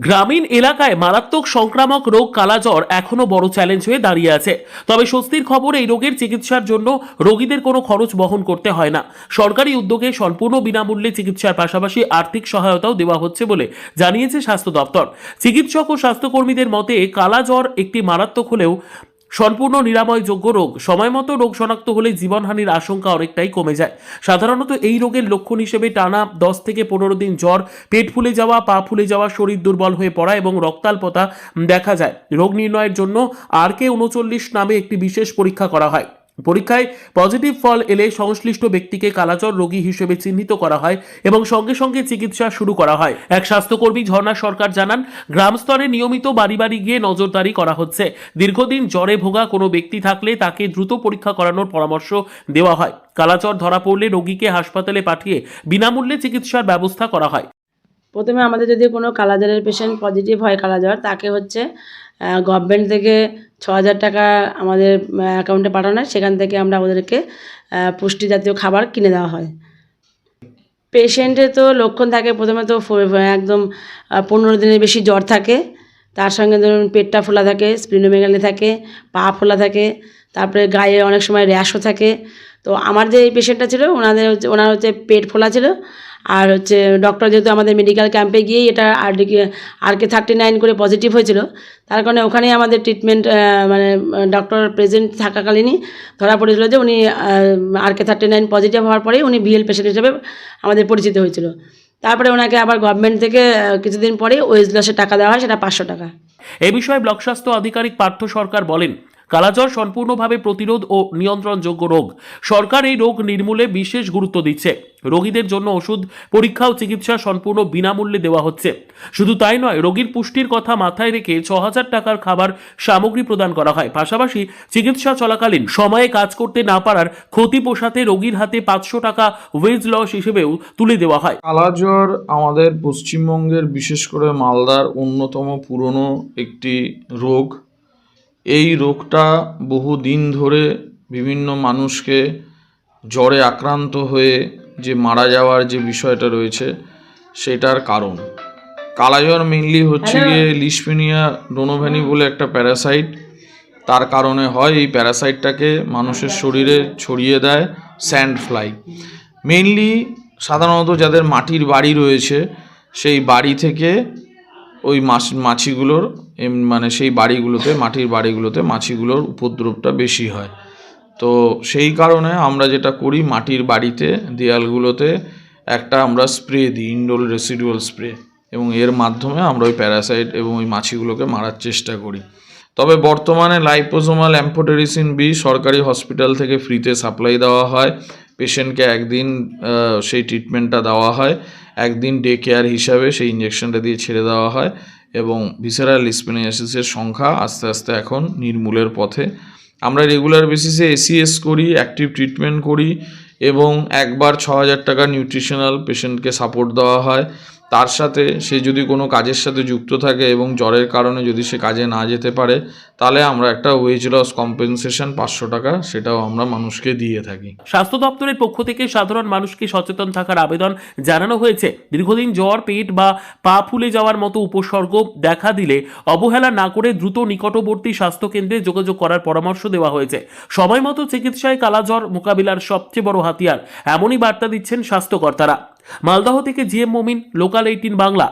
গ্রামীণ এলাকায় মারাত্মক সংক্রামক রোগ কালাজ্বর এখনো বড় চ্যালেঞ্জ হয়ে দাঁড়িয়ে আছে। তবে স্বস্তির খবর, এই রোগের চিকিৎসার জন্য রোগীদের কোনো খরচ বহন করতে হয় না। সরকারি উদ্যোগে সম্পূর্ণ বিনামূল্যে চিকিৎসার পাশাপাশি আর্থিক সহায়তাও দেওয়া হচ্ছে বলে জানিয়েছে স্বাস্থ্য দপ্তর। চিকিৎসক ও স্বাস্থ্যকর্মীদের মতে কালাজ্বর একটি মারাত্মক হলেও সম্পূর্ণ নিরাময়যোগ্য রোগ। সময়মতো রোগ শনাক্ত হলে জীবনহানির আশঙ্কা অনেকটাই কমে যায়। সাধারণত এই রোগের লক্ষণ হিসেবে টানা 10 থেকে 15 দিন জ্বর, পেট ফুলে যাওয়া, পা ফুলে যাওয়া, শরীর দুর্বল হয়ে পড়া এবং রক্তাল্পতা দেখা যায়। রোগ নির্ণয়ের জন্য RK39 নামে একটি বিশেষ পরীক্ষা করা হয়। পরীক্ষায় পজিটিভ ফল এলে সংশ্লিষ্ট ব্যক্তিকে কালাজ্বর রোগী হিসেবে চিহ্নিত করা হয় এবং সঙ্গে সঙ্গে চিকিৎসা শুরু করা হয়। এক স্বাস্থ্যকর্মী ঝর্ণা সরকার জানান, গ্রাম স্তরে নিয়মিত বাড়ি বাড়ি গিয়ে নজরদারি করা হচ্ছে। দীর্ঘদিন জ্বরে ভোগা কোনো ব্যক্তি থাকলে তাকে দ্রুত পরীক্ষা করানোর পরামর্শ দেওয়া হয়। কালাজ্বর ধরা পড়লে রোগীকে হাসপাতালে পাঠিয়ে বিনামূল্যে চিকিৎসার ব্যবস্থা করা হয়। প্রথমে আমাদের যদি কোনো কালাজ্বরের পেশেন্ট পজিটিভ হয় কালাজ্বর, তাকে হচ্ছে গভর্নমেন্ট থেকে 6,000 টাকা আমাদের অ্যাকাউন্টে পাঠানো হয়। সেখান থেকে আমরা ওদেরকে পুষ্টি জাতীয় খাবার কিনে দেওয়া হয়। পেশেন্টের তো লক্ষণ থাকে, প্রথমে তো একদম 15 দিনের বেশি জ্বর থাকে, তার সঙ্গে ধরুন পেটটা ফোলা থাকে, স্প্লিনোমেগালি থাকে, পা ফোলা থাকে, তারপরে গায়ে অনেক সময় র্যাশও থাকে। তো আমার যে এই পেশেন্টটা ছিল ওনার হচ্ছে পেট ফোলা ছিল। আর হচ্ছে ডক্টর যেহেতু আমাদের মেডিকেল ক্যাম্পে গিয়েই এটা RK39 করে পজিটিভ হয়েছিল, তার কারণে ওখানেই আমাদের ট্রিটমেন্ট মানে ডক্টর প্রেজেন্ট থাকাকালীনই ধরা পড়েছিল যে উনি RK39 পজিটিভ হওয়ার পরেই উনি VL পেশেন্ট হিসেবে আমাদের পরিচিত হয়েছিল। তারপরে ওনাকে আবার গভর্নমেন্ট থেকে কিছুদিন পরেই ওয়েজ লসের টাকা দেওয়া হয়, সেটা 500 টাকা। এ বিষয়ে ব্লক স্বাস্থ্য আধিকারিক পার্থ সরকার বলেন, কালাজ্বর সম্পূর্ণভাবে প্রতিরোধ ও নিয়ন্ত্রণযোগ্য রোগ। সরকার এই রোগ নির্মূলে বিশেষ গুরুত্ব দিচ্ছে। রোগীদের জন্য ওষুধ, পরীক্ষা ও চিকিৎসা সম্পূর্ণ বিনামূল্যে দেওয়া হচ্ছে। শুধু তাই নয়, রোগীর পুষ্টির কথা মাথায় রেখে 6,000 টাকার খাবার সামগ্রী প্রদান করা হয়। পাশাপাশি চিকিৎসা চলাকালীন সময়ে কাজ করতে না পারার ক্ষতি পোষাতে রোগীর হাতে 500 টাকা ওয়েজ লস হিসেবেও তুলে দেওয়া হয়। কালাজ্বর আমাদের পশ্চিমবঙ্গের, বিশেষ করে মালদার অন্যতম পুরনো একটি রোগ। এই রোগটা বহুদিন ধরে বিভিন্ন মানুষকে জ্বরে আক্রান্ত হয়ে যে মারা যাওয়ার যে বিষয়টা রয়েছে সেটার কারণ। কালাজ্বর মেইনলি হচ্ছে গিয়ে লিশম্যানিয়া ডোনোভ্যানি বলে একটা প্যারাসাইট, তার কারণে হয়। এই প্যারাসাইটটাকে মানুষের শরীরে ছড়িয়ে দেয় স্যান্ড ফ্লাই। মেইনলি সাধারণত যাদের মাটির বাড়ি রয়েছে সেই বাড়ি থেকে ওই মাছিগুলোর মানে সেই বাড়িগুলোতে, মাটির বাড়িগুলোতে মাছিগুলোর উপদ্রবটা বেশি হয়। তো সেই কারণে আমরা যেটা করি, মাটির বাড়িতে দেয়ালগুলোতে একটা আমরা স্প্রে দিই, ইন্ডোল রেসিডুয়াল স্প্রে, এবং এর মাধ্যমে আমরা ওই প্যারাসাইট এবং ওই মাছিগুলোকে মারার চেষ্টা করি। তবে বর্তমানে লাইপোজোমাল অ্যাম্ফোটেরিসিন বি সরকারি হসপিটাল থেকে ফ্রিতে সাপ্লাই দেওয়া হয়। পেশেন্টকে একদিন সেই ট্রিটমেন্টটা দেওয়া হয়, একদিন ডে কেয়ার হিসাবে সেই ইঞ্জেকশনটা দিয়ে ছেড়ে দেওয়া হয়, এবং ভিসেরাল লিশম্যানিয়াসিসের সংখ্যা আস্তে আস্তে এখন নির্মূলের পথে। আমরা রেগুলার বেসিসে ACS করি, অ্যাক্টিভ ট্রিটমেন্ট করি, এবং একবার 6,000 টাকা নিউট্রিশনাল পেশেন্টকে সাপোর্ট দেওয়া হয়। তার সাথে সে যদি কোনো কাজের সাথে যুক্ত থাকে এবং জ্বরের কারণে যদি সে কাজে না যেতে পারে, তাহলে আমরা একটা ওয়েজ লস কম্পেনসেশন 500 টাকা সেটাও আমরা মানুষকে দিয়ে থাকি। স্বাস্থ্য দপ্তরের পক্ষ থেকে সাধারণ মানুষকে সচেতন থাকার আবেদন জানানো হয়েছে। দীর্ঘদিন জ্বর, পেট বা পা ফুলে যাওয়ার মতো উপসর্গ দেখা দিলে অবহেলা না করে দ্রুত নিকটবর্তী স্বাস্থ্যকেন্দ্রে যোগাযোগ করার পরামর্শ দেওয়া হয়েছে। সময় মতো চিকিৎসায় কালাজ্বর মোকাবিলার সবচেয়ে বড় হাতিয়ার, এমনই বার্তা দিচ্ছেন স্বাস্থ্যকর্তারা। মালদহ থেকে GM মমিন, লোকাল 18 বাংলা।